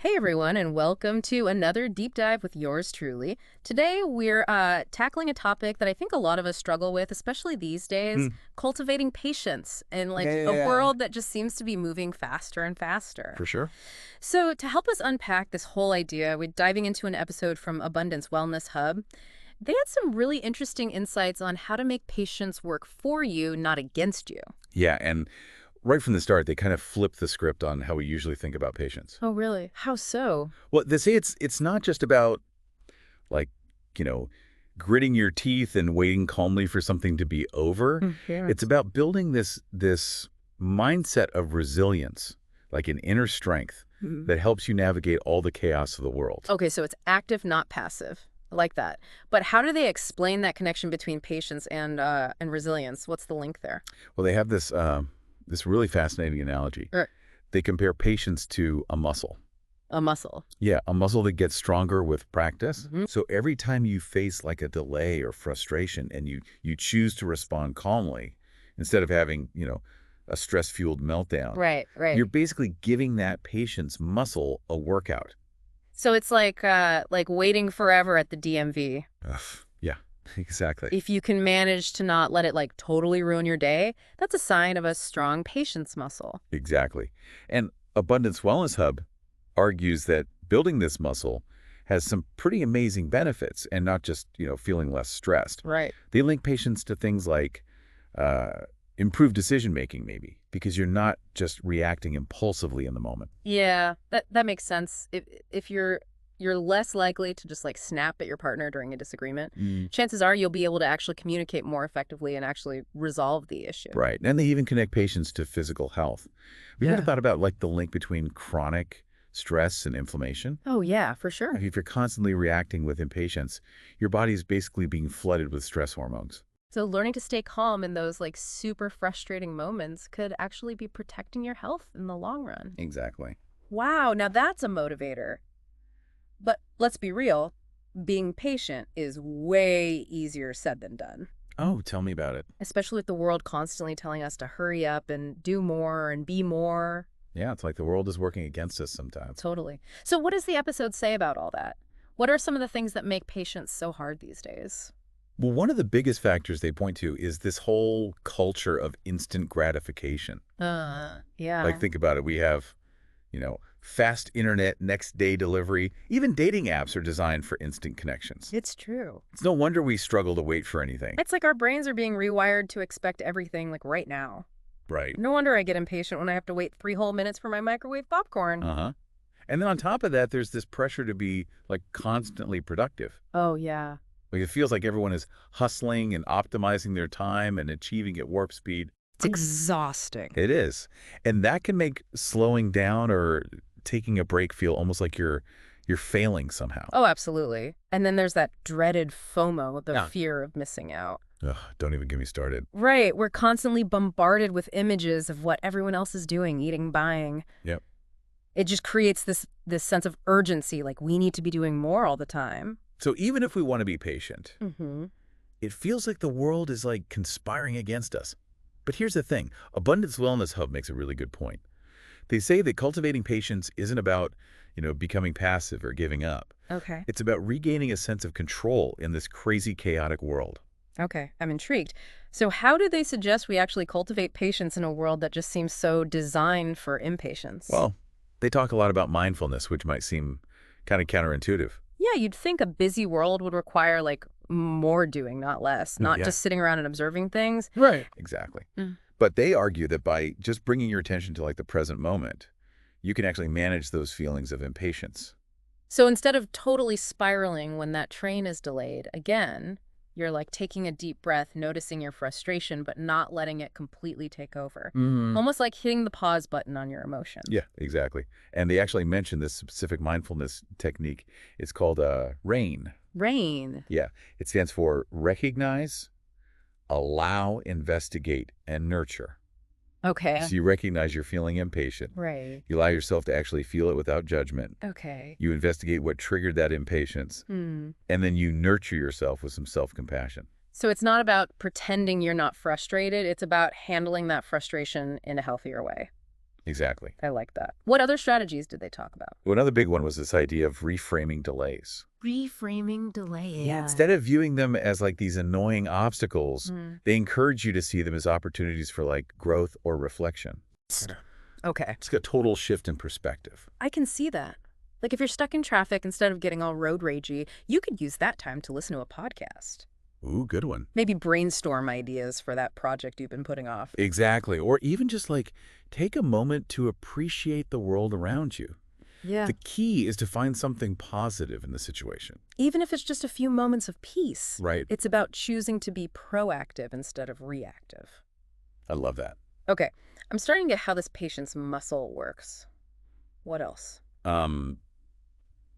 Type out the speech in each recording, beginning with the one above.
Hey everyone, and welcome to another deep dive with yours truly. Today we're tackling a topic that I think a lot of us struggle with, especially these days, Mm. cultivating patience in Yeah, like yeah, a yeah. world that just seems to be moving faster and faster. For sure. So to help us unpack this whole idea, we're diving into an episode from Abundance Wellness Hub. They had some really interesting insights on how to make patience work for you, not against you. Yeah, and right from the start, they kind of flip the script on how we usually think about patients. Oh, really? How so? Well, they say it's not just about like, you know, gritting your teeth and waiting calmly for something to be over. It's Yes. about building this mindset of resilience, like an inner strength that helps you navigate all the chaos of the world. Okay, so it's active, not passive. I like that. But how do they explain that connection between patience and resilience? What's the link there? Well, they have this really fascinating analogy. Or They compare patience to a muscle. a muscle. Yeah, a muscle that gets stronger with practice. Hmm. So every time you face like a delay or frustration and you choose to respond calmly instead of having, a stress-fueled meltdown, Right, right. you're basically giving that patience muscle a workout. So it's like waiting forever at the DMV. Ugh, yeah, exactly. If you can manage to not let it like totally ruin your day, that's a sign of a strong patience muscle. Exactly. And Abundance Wellness Hub argues that building this muscle has some pretty amazing benefits and not just, feeling less stressed. Right. They link patients to things like uh, improved decision-making, maybe, because you're not just reacting impulsively in the moment. Yeah, that makes sense. If you're less likely to just like snap at your partner during a disagreement, Mm. chances are you'll be able to actually communicate more effectively and actually resolve the issue. Right. And they even connect patients to physical health. Have you ever Yeah. thought about like the link between chronic stress and inflammation? Oh, yeah, for sure. If you're constantly reacting with impatience, your body is basically being flooded with stress hormones. So learning to stay calm in those like super frustrating moments could actually be protecting your health in the long run. Exactly. Wow, now that's a motivator. But let's be real, being patient is way easier said than done, Oh, tell me about it. especially with the world constantly telling us to hurry up and do more and be more. Yeah, it's like the world is working against us sometimes. Totally. So what does the episode say about all that? What are some of the things that make patience so hard these days? Well, one of the biggest factors they point to is this whole culture of instant gratification. Like, Yeah. think about it. We have, fast internet, next day delivery. Even dating apps are designed for instant connections. It's true. It's no wonder we struggle to wait for anything. It's like our brains are being rewired to expect everything like right now. Right. No wonder I get impatient when I have to wait 3 whole minutes for my microwave popcorn. Uh-huh. And then on top of that, there's this pressure to be, like, constantly productive. Oh, yeah. Like, it feels like everyone is hustling and optimizing their time and achieving at warp speed. It's exhausting. It is. And that can make slowing down or taking a break feel almost like you're failing somehow. Oh, absolutely. And then there's that dreaded FOMO, the Yeah. fear of missing out. Ugh, don't even get me started. Right. We're constantly bombarded with images of what everyone else is doing, eating, buying. Yep. It just creates this sense of urgency, like we need to be doing more all the time. So even if we want to be patient, Mm-hmm. it feels like the world is like conspiring against us. But here's the thing. Abundance Wellness Hub makes a really good point. They say that cultivating patience isn't about, becoming passive or giving up. Okay. It's about regaining a sense of control in this crazy, chaotic world. Okay. I'm intrigued. So how do they suggest we actually cultivate patience in a world that just seems so designed for impatience? Well, they talk a lot about mindfulness, which might seem kind of counterintuitive. Yeah, you'd think a busy world would require like more doing, not less, not Yeah. just sitting around and observing things. Right. Exactly. Mm. But they argue that by just bringing your attention to like the present moment, you can actually manage those feelings of impatience. So instead of totally spiraling when that train is delayed, again, you're like taking a deep breath, noticing your frustration, but not letting it completely take over. Mm. Almost like hitting the pause button on your emotion. Yeah, exactly. And they actually mention this specific mindfulness technique. It's called RAIN. Rain. Yeah, it stands for recognize, allow, investigate, and nurture. Okay. So you recognize you're feeling impatient. Right. You allow yourself to actually feel it without judgment. Okay. You investigate what triggered that impatience, Hmm. and then you nurture yourself with some self-compassion. So it's not about pretending you're not frustrated. It's about handling that frustration in a healthier way. Exactly. I like that. What other strategies did they talk about? Well, another big one was this idea of reframing delays. Reframing delays. Yeah. Instead of viewing them as like these annoying obstacles, they encourage you to see them as opportunities for like growth or reflection. Okay. It's like a total shift in perspective. I can see that. Like if you're stuck in traffic, instead of getting all road ragey, you could use that time to listen to a podcast. Ooh, good one. Maybe brainstorm ideas for that project you've been putting off. Exactly. Or even just like take a moment to appreciate the world around you. Yeah. The key is to find something positive in the situation. Even if it's just a few moments of peace. Right. It's about choosing to be proactive instead of reactive. I love that. Okay, I'm starting to get how this patient's muscle works. What else?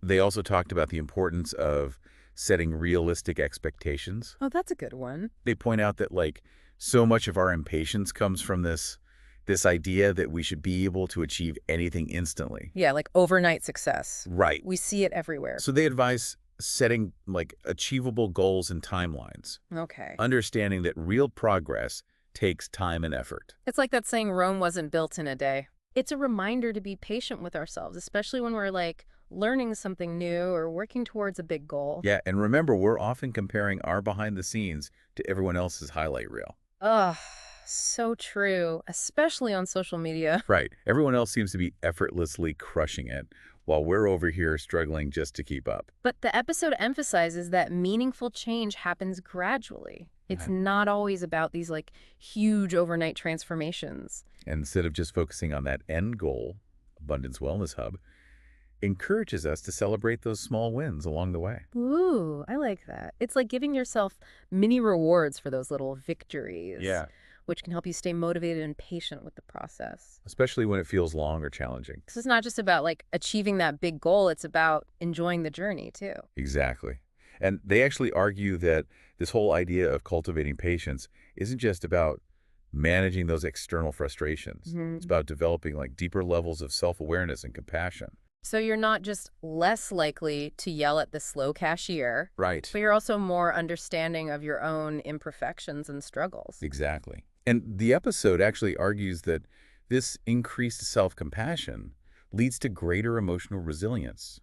They also talked about the importance of setting realistic expectations. Oh, that's a good one. They point out that like so much of our impatience comes from this idea that we should be able to achieve anything instantly. Yeah, like overnight success. Right. We see it everywhere. So they advise setting like achievable goals and timelines, Okay. understanding that real progress takes time and effort. It's like that saying, Rome wasn't built in a day. It's a reminder to be patient with ourselves, especially when we're like learning something new or working towards a big goal. Yeah, and remember, we're often comparing our behind the scenes to everyone else's highlight reel. Ugh, so true, especially on social media. Right. Everyone else seems to be effortlessly crushing it, while we're over here struggling just to keep up. But the episode emphasizes that meaningful change happens gradually. It's not always about these like huge overnight transformations. And instead of just focusing on that end goal, Abundance Wellness Hub encourages us to celebrate those small wins along the way. Ooh, I like that. It's like giving yourself mini rewards for those little victories. Yeah. Which can help you stay motivated and patient with the process. Especially when it feels long or challenging. This is not just about like achieving that big goal, it's about enjoying the journey too. Exactly. And they actually argue that this whole idea of cultivating patience isn't just about managing those external frustrations. It's about developing like deeper levels of self-awareness and compassion. So you're not just less likely to yell at the slow cashier, Right. but you're also more understanding of your own imperfections and struggles. Exactly. And the episode actually argues that this increased self-compassion leads to greater emotional resilience.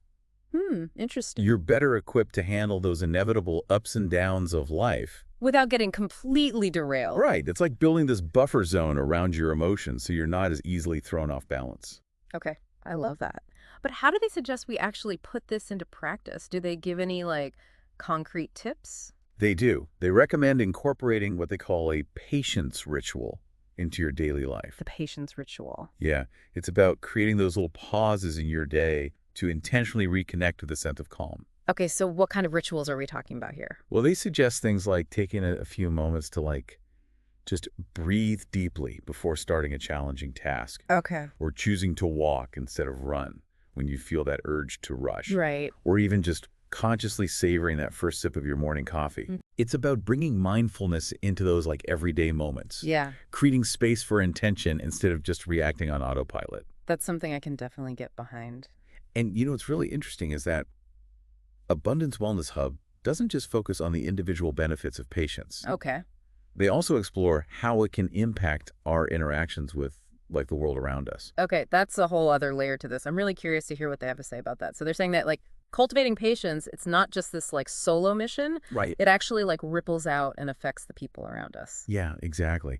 Interesting. You're better equipped to handle those inevitable ups and downs of life. Without getting completely derailed. Right. It's like building this buffer zone around your emotions so you're not as easily thrown off balance. Okay, I love that. But how do they suggest we actually put this into practice? Do they give any like concrete tips? They do. They recommend incorporating what they call a patience ritual into your daily life. The patience ritual. Yeah. It's about creating those little pauses in your day to intentionally reconnect with a sense of calm. Okay, so what kind of rituals are we talking about here? Well, they suggest things like taking a few moments to like just breathe deeply before starting a challenging task. Okay. Or choosing to walk instead of run when you feel that urge to rush. Right. Or even just consciously savoring that first sip of your morning coffee. It's about bringing mindfulness into those like everyday moments. Yeah. Creating space for intention instead of just reacting on autopilot. That's something I can definitely get behind. And you know what's really interesting is that Abundance Wellness Hub doesn't just focus on the individual benefits of patience. Okay. They also explore how it can impact our interactions with like the world around us. Okay, that's a whole other layer to this. I'm really curious to hear what they have to say about that. So they're saying that like cultivating patience, it's not just this like solo mission. Right. It actually like ripples out and affects the people around us. Yeah, exactly.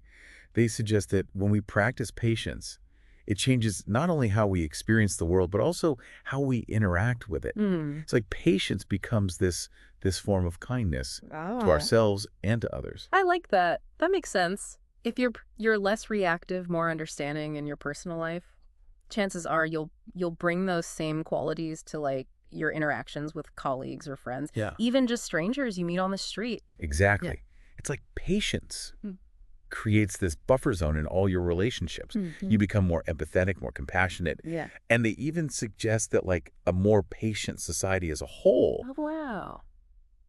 They suggest that when we practice patience, it changes not only how we experience the world, but also how we interact with it. It's like patience becomes this form of kindness to ourselves and to others. I like that. That makes sense. If you're less reactive, more understanding in your personal life, chances are you'll bring those same qualities to like your interactions with colleagues or friends. Yeah. Even just strangers you meet on the street. Exactly. Yeah. It's like patience creates this buffer zone in all your relationships. You become more empathetic, more compassionate. Yeah. And they even suggest that like a more patient society as a whole Oh, wow.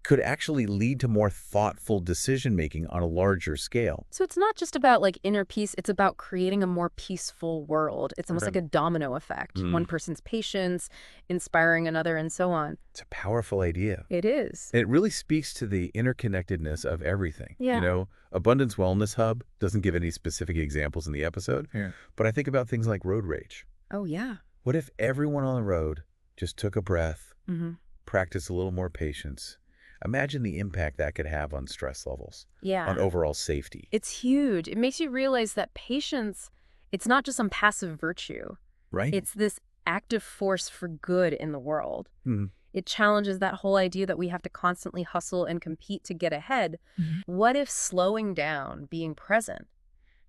could actually lead to more thoughtful decision-making on a larger scale. So it's not just about like inner peace, it's about creating a more peaceful world. It's almost Right. like a domino effect. Mm. One person's patience, inspiring another, and so on. It's a powerful idea. It is. And it really speaks to the interconnectedness of everything. Yeah. Abundance Wellness Hub doesn't give any specific examples in the episode, but I think about things like road rage. Oh, yeah. What if everyone on the road just took a breath, Mm-hmm. practiced a little more patience? Imagine the impact that could have on stress levels, Yeah. on overall safety. It's huge. It makes you realize that patience, it's not just some passive virtue. Right? It's this active force for good in the world. Mhm. It challenges that whole idea that we have to constantly hustle and compete to get ahead. What if slowing down, being present,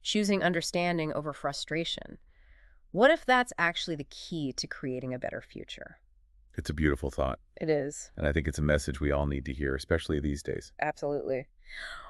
choosing understanding over frustration? What if that's actually the key to creating a better future? It's a beautiful thought, It is. and I think it's a message we all need to hear, especially these days. Absolutely.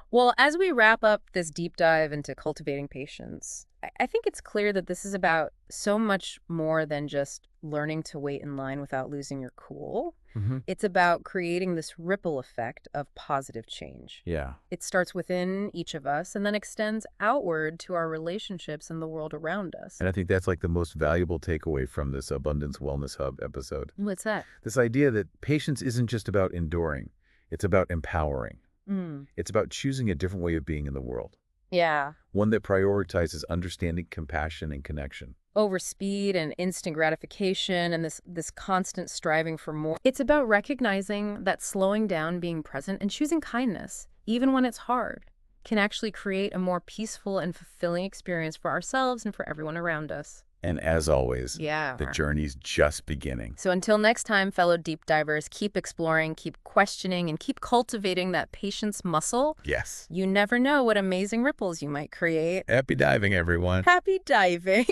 Well, as we wrap up this deep dive into cultivating patience, I think it's clear that this is about so much more than just learning to wait in line without losing your cool. Mm-hmm. It's about creating this ripple effect of positive change. Yeah. It starts within each of us and then extends outward to our relationships and the world around us. And I think that's like the most valuable takeaway from this Abundance Wellness Hub episode. What's that? This idea that patience isn't just about enduring, it's about empowering. Mm. It's about choosing a different way of being in the world, Yeah. one that prioritizes understanding, compassion, and connection. Over speed and instant gratification and this constant striving for more. It's about recognizing that slowing down, being present, and choosing kindness, even when it's hard, can actually create a more peaceful and fulfilling experience for ourselves and for everyone around us. And as always, Yeah. the journey's just beginning. So until next time, fellow deep divers, keep exploring, keep questioning, and keep cultivating that patience muscle. Yes. You never know what amazing ripples you might create. Happy diving, everyone. Happy diving!